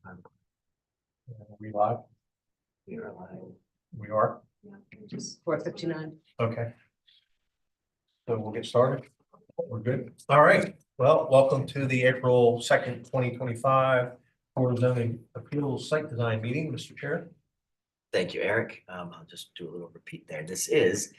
Are we live? We are live. We are? Just 4:59. Okay. So we'll get started. We're good. All right. Well, welcome to the April 2nd, 2025 Board of Zoning Appeals Site Design Meeting, Mr. Chair. Thank you, Eric. I'll just do a little repeat there. This is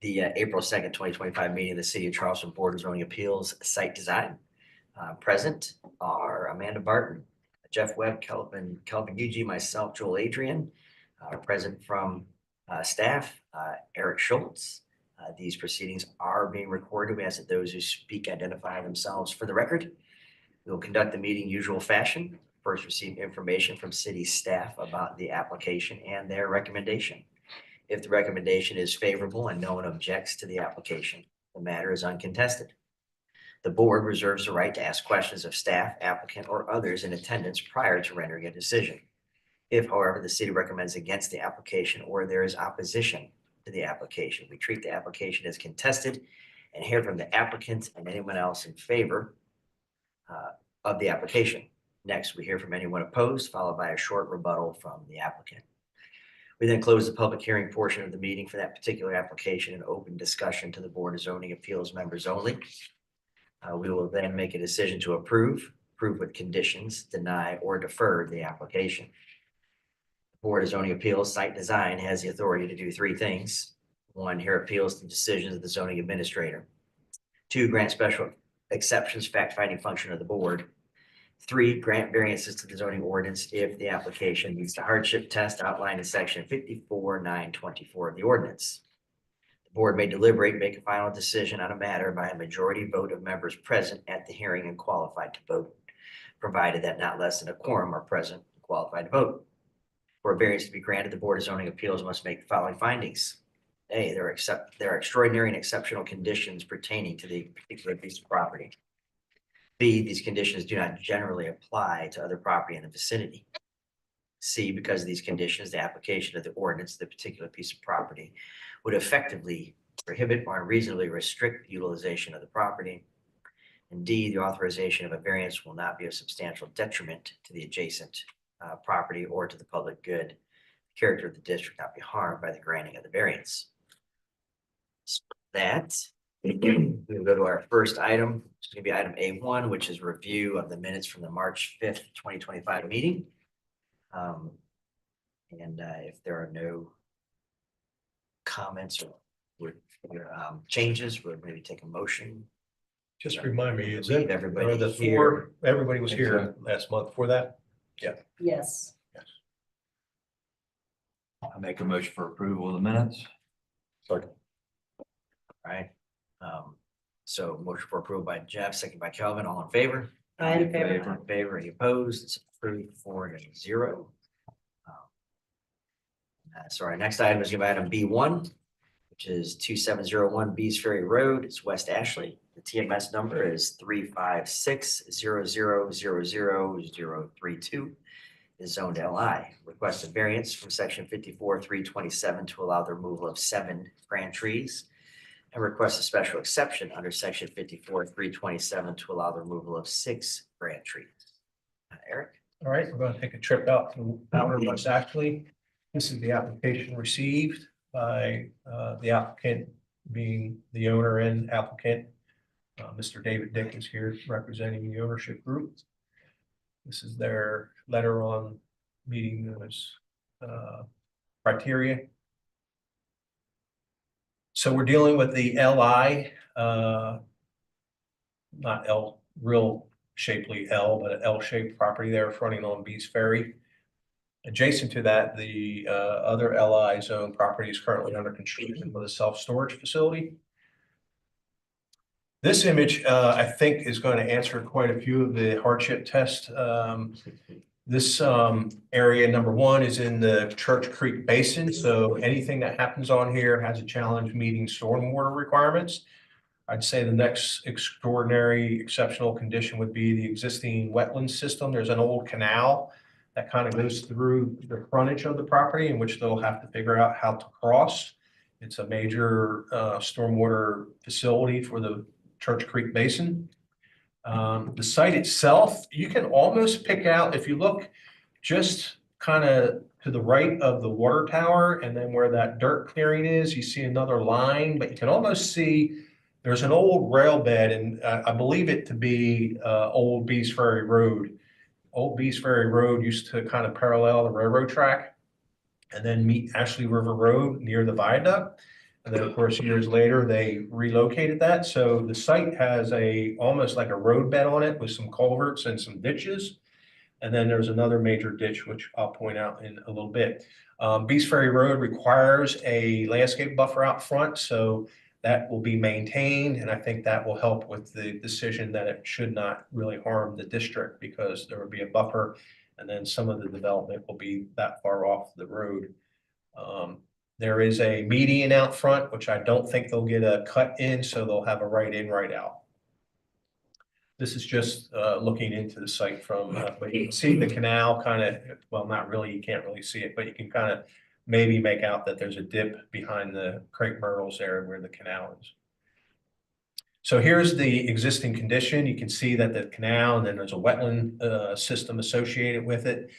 the April 2nd, 2025 meeting of the City of Charleston Board of Zoning Appeals Site Design. Present are Amanda Barton, Jeff Webb, Kelvin Yuji, myself, Joel Adrian. Present from staff, Eric Schultz. These proceedings are being recorded. We ask that those who speak identify themselves for the record. We will conduct the meeting usual fashion. First, receive information from city staff about the application and their recommendation. If the recommendation is favorable and no one objects to the application, the matter is uncontested. The board reserves the right to ask questions of staff, applicant, or others in attendance prior to rendering a decision. If, however, the city recommends against the application or there is opposition to the application, we treat the application as contested and hear from the applicant and anyone else in favor of the application. Next, we hear from anyone opposed, followed by a short rebuttal from the applicant. We then close the public hearing portion of the meeting for that particular application and open discussion to the Board of Zoning Appeals members only. We will then make a decision to approve with conditions, deny, or defer the application. The Board of Zoning Appeals Site Design has the authority to do three things. One, hear appeals to decisions of the zoning administrator. Two, grant special exceptions, fact-finding function of the board. Three, grant variances to the zoning ordinance if the application meets the hardship test outlined in section 54(9)24 of the ordinance. The board may deliberate and make a final decision on a matter by a majority vote of members present at the hearing and qualified to vote, provided that not less than a quorum are present and qualified to vote. For a variance to be granted, the Board of Zoning Appeals must make the following findings. A, there are extraordinary and exceptional conditions pertaining to the particular piece of property. B, these conditions do not generally apply to other property in the vicinity. C, because of these conditions, the application of the ordinance to the particular piece of property would effectively prohibit or unreasonably restrict the utilization of the property. And D, the authorization of a variance will not be a substantial detriment to the adjacent property or to the public good. The character of the district not be harmed by the granting of the variance. So that we'll go to our first item. It's going to be item A1, which is review of the minutes from the March 5th, 2025 meeting. If there are no comments or changes, we'll maybe take a motion. Just remind me, is Leave it everybody the here. everybody was here last month for that? Yes. I make a motion for approval of the minutes. Sorry. All right. So motion for approval by Jeff, second by Kelvin, all in favor? I in favor. All in favor, any opposed? It's approved 4-0. So our next item is going to be item B1, which is 2701 Bees Ferry Road. It's West Ashley. The TMS number is 35600000032. Is zoned LI. Request a variance from section 54(3)27 to allow the removal of 7 grand trees. And request a special exception under section 54(3)27 to allow the removal of 6 grand trees. Eric? All right, we're going to take a trip out to outer West Ashley. This is the application received by the applicant being the owner and applicant. Mr. David Dick is here representing the ownership group. This is their letter on meeting those criteria. So we're dealing with the LI, not L, real shapely L, but an L-shaped property there fronting on Bees Ferry. Adjacent to that, the other LI zone property is currently under construction with a self-storage facility. This image, I think, is going to answer quite a few of the hardship tests. This area, number one, is in the Church Creek Basin. So anything that happens on here has a challenge meeting stormwater requirements. I'd say the next extraordinary exceptional condition would be the existing wetland system. There's an old canal that kind of goes through the frontage of the property in which they'll have to figure out how to cross. It's a major stormwater facility for the Church Creek Basin. The site itself, you can almost pick out, if you look just kind of to the right of the water tower, and then where that dirt clearing is, you see another line, but you can almost see there's an old rail bed, and I believe it to be old Bees Ferry Road. Old Bees Ferry Road used to kind of parallel the railroad track and then meet Ashley River Road near the viaduct. And then, of course, years later, they relocated that. So the site has almost like a road bed on it with some culverts and some ditches. And then there's another major ditch, which I'll point out in a little bit. Beast Ferry Road requires a landscape buffer out front, so that will be maintained. And I think that will help with the decision that it should not really harm the district because there will be a buffer. And then some of the development will be that far off the road. There is a median out front, which I don't think they'll get a cut in, so they'll have a right in, right out. This is just looking into the site from, but you can see the canal kind of, well, not really, you can't really see it, but you can kind of maybe make out that there's a dip behind the crepe myrtles there where the canal is. So here's the existing condition. You can see that the canal, and then there's a wetland system associated with it.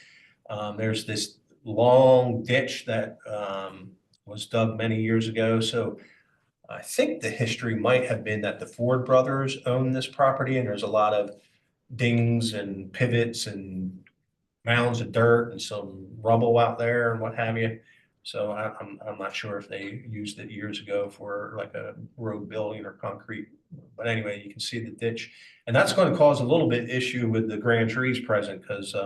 There's this long ditch that was dug many years ago. So I think the history might have been that the Ford brothers owned this property, and there's a lot of dings and pivots and mounds of dirt and some rubble out there and what have you. So I'm not sure if they used it years ago for like a road building or concrete. But anyway, you can see the ditch, and that's going to cause a little bit issue with the grand trees present because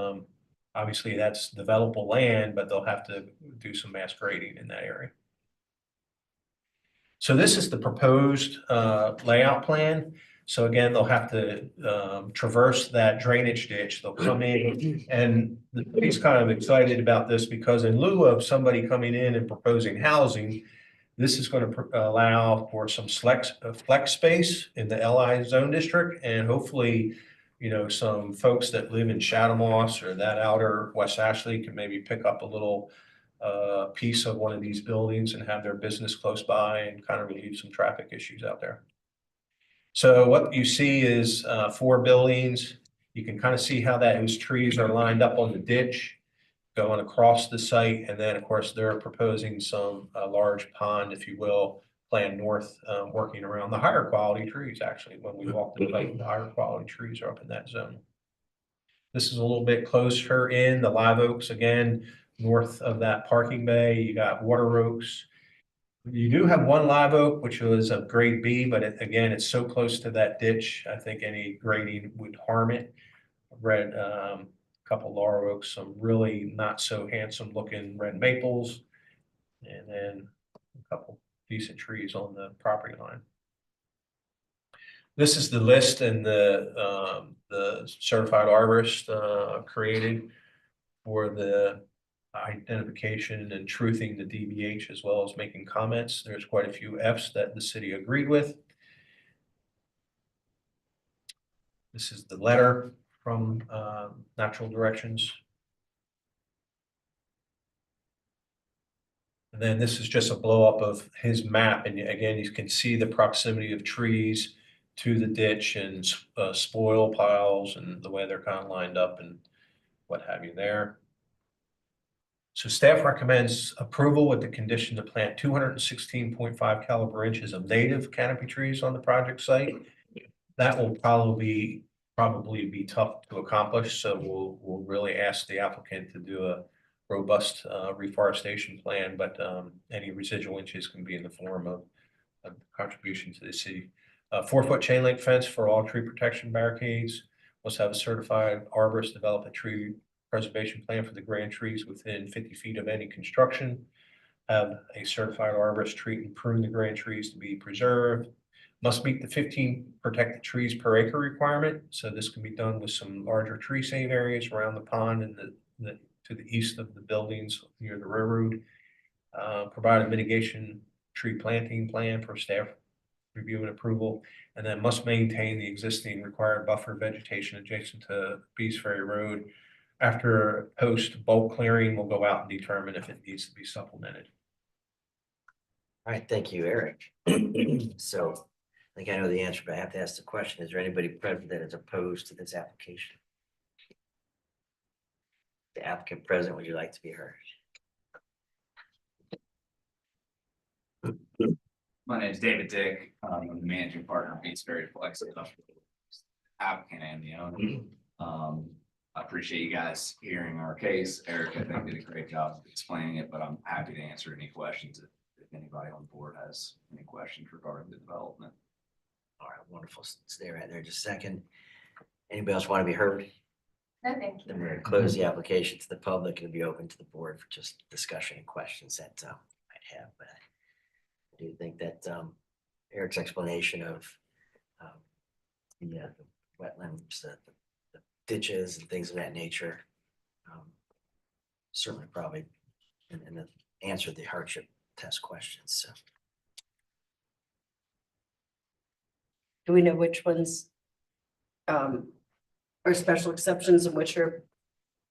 obviously that's developable land, but they'll have to do some mass grading in that area. So this is the proposed layout plan. So again, they'll have to traverse that drainage ditch. They'll come in, and the city's kind of excited about this because in lieu of somebody coming in and proposing housing, this is going to allow for some flex space in the LI zone district, and hopefully, you know, some folks that live in Shadow Moss or that outer West Ashley can maybe pick up a little piece of one of these buildings and have their business close by and kind of relieve some traffic issues out there. So what you see is 4 buildings. You can kind of see how those trees are lined up on the ditch going across the site. And then, of course, they're proposing some large pond, if you will, planned north, working around the higher quality trees. Actually, when we walk the site, the higher quality trees are up in that zone. This is a little bit closer in the live oaks again. North of that parking bay, you got water oaks. You do have one live oak, which was of grade B, but again, it's so close to that ditch. I think any grading would harm it. Red, a couple laurel oaks, some really not so handsome looking red maples, and then a couple decent trees on the property line. This is the list and the certified arborist created for the identification and truthing the DBH as well as making comments. There's quite a few Fs that the city agreed with. This is the letter from Natural Directions. And then this is just a blow up of his map. And again, you can see the proximity of trees to the ditch and spoil piles and the way they're kind of lined up and what have you there. So staff recommends approval with the condition to plant 216.5 caliber inches of native canopy trees on the project site. That will probably be tough to accomplish. So we'll really ask the applicant to do a robust reforestation plan, but any residual inches can be in the form of a contribution to the city. 4-foot chain link fence for all tree protection barricades. Must have a certified arborist develop a tree preservation plan for the grand trees within 50 feet of any construction. Have a certified arborist treat and prune the grand trees to be preserved. Must meet the 15 protected trees per acre requirement. So this can be done with some larger tree save areas around the pond and to the east of the buildings near the railroad. Provide a mitigation tree planting plan for staff review and approval, and then must maintain the existing required buffer vegetation adjacent to Bees Ferry Road. After post bulk clearing, we'll go out and determine if it needs to be supplemented. All right, thank you, Eric. So I think I know the answer, but I have to ask the question. Is there anybody present that is opposed to this application? The applicant present, would you like to be heard? My name is David Dick. I'm the managing partner of Beats Ferry Flex, applicant and the owner. I appreciate you guys hearing our case. Eric, I think, did a great job of explaining it, but I'm happy to answer any questions if anybody on board has any questions regarding the development. All right, wonderful. Stay right there just a second. Anybody else want to be heard? No, thank Then you. we're going to close the application to the public and be open to the board for just discussion and questions that might have. But I do think that Eric's explanation of the wetlands, the ditches and things of that nature certainly probably and answered the hardship test questions. So Do we know which ones are special exceptions and which are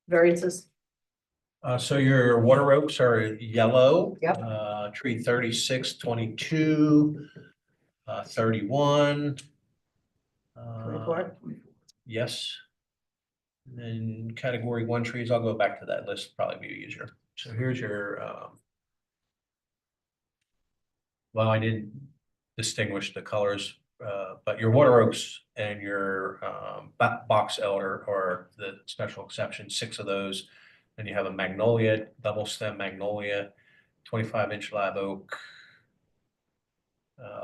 variances? So your water oaks are yellow. Yep. Tree 36, 22, 31. 24? Yes. And then category 1 trees, I'll go back to that list, probably be easier. So here's your, well, I didn't distinguish the colors, but your water oaks and your box elder are the special exception, 6 of those. Then you have a magnolia, double stem magnolia, 25-inch live oak,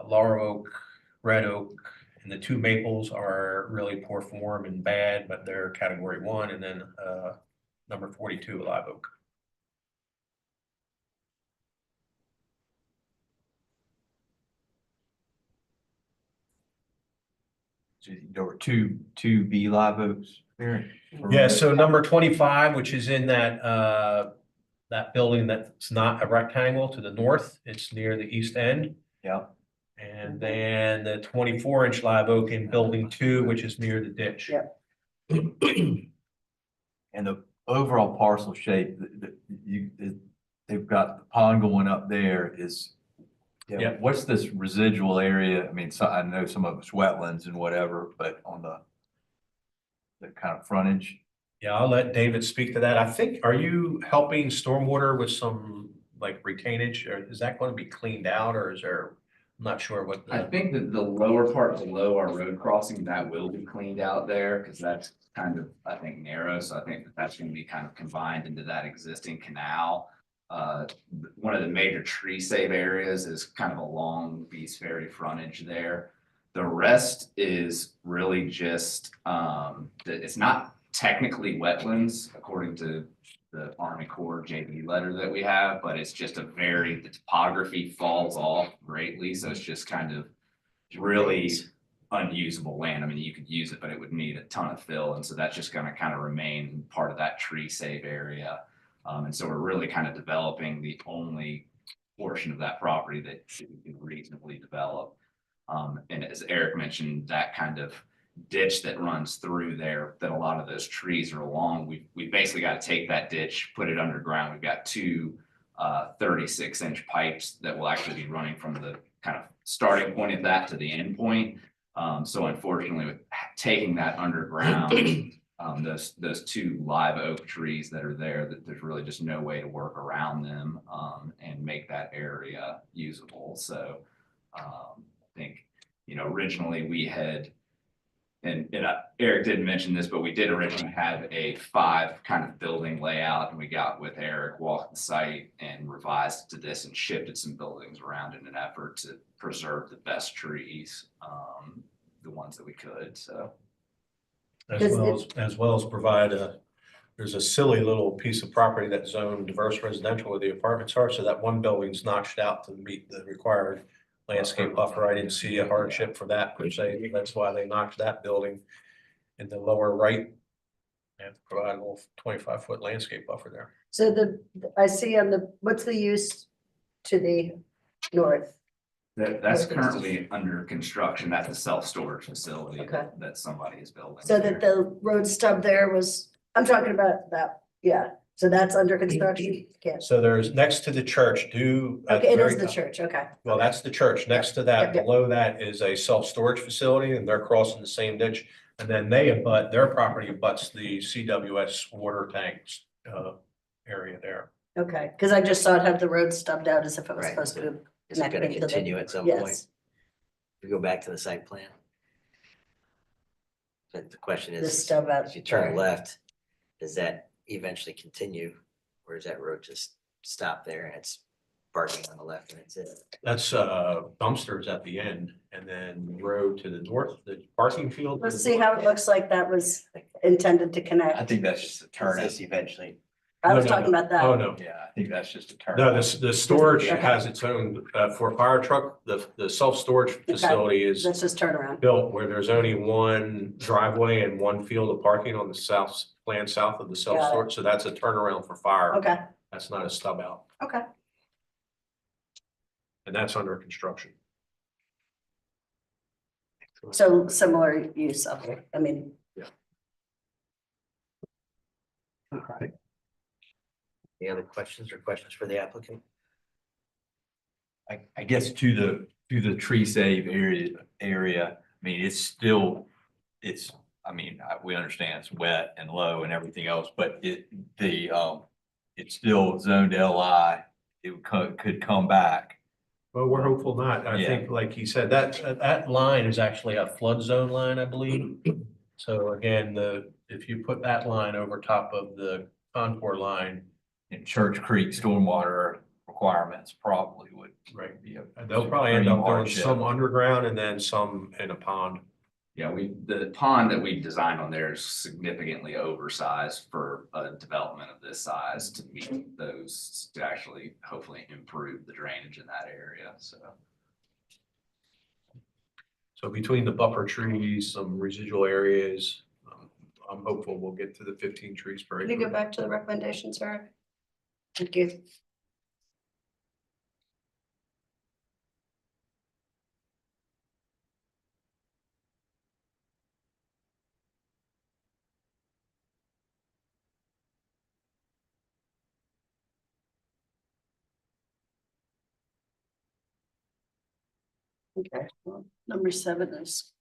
laurel oak, red oak, and the 2 maples are really poor form and bad, but they're category 1, and then number 42, live oak. So there were two B live oaks there. Yeah, so number 25, which is in that that building that's not a rectangle to the north, it's near the east end. Yeah. And then the 24-inch live oak in building 2, which is near the ditch. Yep. And the overall parcel shape, they've got the pond going up there is. Yep. What's this residual area? I mean, so I know some of it's wetlands and whatever, but on the kind of frontage. Yeah, I'll let David speak to that. I think, are you helping stormwater with some like retainage, or is that going to be cleaned out, or is there, I'm not sure what. I think that the lower part below our road crossing, that will be cleaned out there because that's kind of, I think, narrow. So I think that that's going to be kind of combined into that existing canal. One of the major tree save areas is kind of along Beast Ferry frontage there. The rest is really just, it's not technically wetlands according to the Army Corps JV letter that we have, but it's just the topography falls off greatly. So it's just kind of really unusable land. I mean, you could use it, but it would need a ton of fill. And so that's just going to kind of remain part of that tree save area. And so we're really kind of developing the only portion of that property that we can reasonably develop. And as Eric mentioned, that kind of ditch that runs through there, that a lot of those trees are along, we basically got to take that ditch, put it underground. We've got 2 36-inch pipes that will actually be running from the kind of starting point of that to the end point. So unfortunately, with taking that underground, those 2 live oak trees that are there, that there's really just no way to work around them and make that area usable. So I think, originally we had, and Eric didn't mention this, but we did originally have a 5 kind of building layout, and we got with Eric, walked the site and revised to this and shifted some buildings around in an effort to preserve the best trees, the ones that we could. So. As well as provide there's a silly little piece of property that's zoned diverse residential where the apartments are. So that one building's notched out to meet the required landscape buffer. I didn't see a hardship for that per se. That's why they knocked that building in the lower right and provide a little 25-foot landscape buffer there. So I see on what's the use to the north? That's currently under construction. That's a self-storage facility Okay. that somebody is building. So that the road stub there was, I'm talking about that, yeah. So that's under construction? Yeah. So there's next to the church, Okay, it is the church, okay. Well, that's the church. Next to that, Yep, yep. below that is a self-storage facility, and they're crossing the same ditch. And then their property abuts the CWS water tanks area there. Okay, because I just saw it had the road stubbed out as if it was Right. supposed to. Is it connect gonna into the- continue at some point? Yes, We go back to the site plan? But the question the is, stub out. if you turn there. left, does that eventually continue? Or does that road just stop there and it's parking on the left and that's it? That's dumpsters at the end and then road to the north, the parking field. to Let's the see north. how it looks like that was intended to I connect. think that's just a turn. This eventually. I was No, no, talking no. about that. Oh, no. Yeah, I think that's just a turn. No, the storage Okay. has its own, for fire truck, the self-storage facility is Let's just turn around. built where there's only one driveway and one field of parking on the plan south of the self-storage. So that's a turnaround for fire. Okay, That's not a stub out. okay. And that's under construction. So similar use of it, I mean. Yeah. Okay. Any other questions for the applicant? I guess to the tree save area, I mean, it's still, we understand it's wet and low and everything else, but it's still zoned LI. It could come back. Well, we're hopeful not. I Yeah. think, like he said, that line is actually a flood zone line, I believe. So again, if you put that line over top of the contour line, And Church Creek stormwater requirements probably would. right, be a they'll probably end up doing hardship. some underground and then some in a pond. Yeah, the pond that we designed on there is significantly oversized for a development of this size to meet those, to actually hopefully improve the drainage in that area, so. So between the buffer trees, some residual areas, I'm hopeful we'll get to the 15 trees per Can you go acre. back to the recommendations, Eric? Thank you. Okay, well, number 7 is.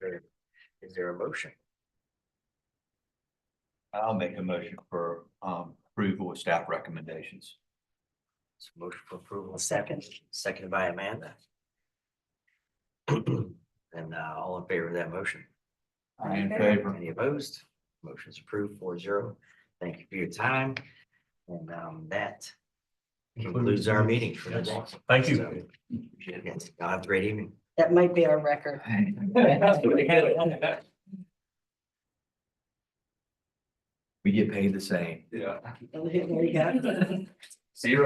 Good. Is there a motion? I'll make a motion for approval of staff recommendations. So motion for approval, Second. seconded by Amanda. And all in favor of that motion? I in favor. Any opposed? Motion's approved 4-0. Thank you for your time. And that concludes our meeting for the day. Thank you. So, yes, y'all have a great evening. That might be our record. We get paid the same. Yeah. There you go. See you.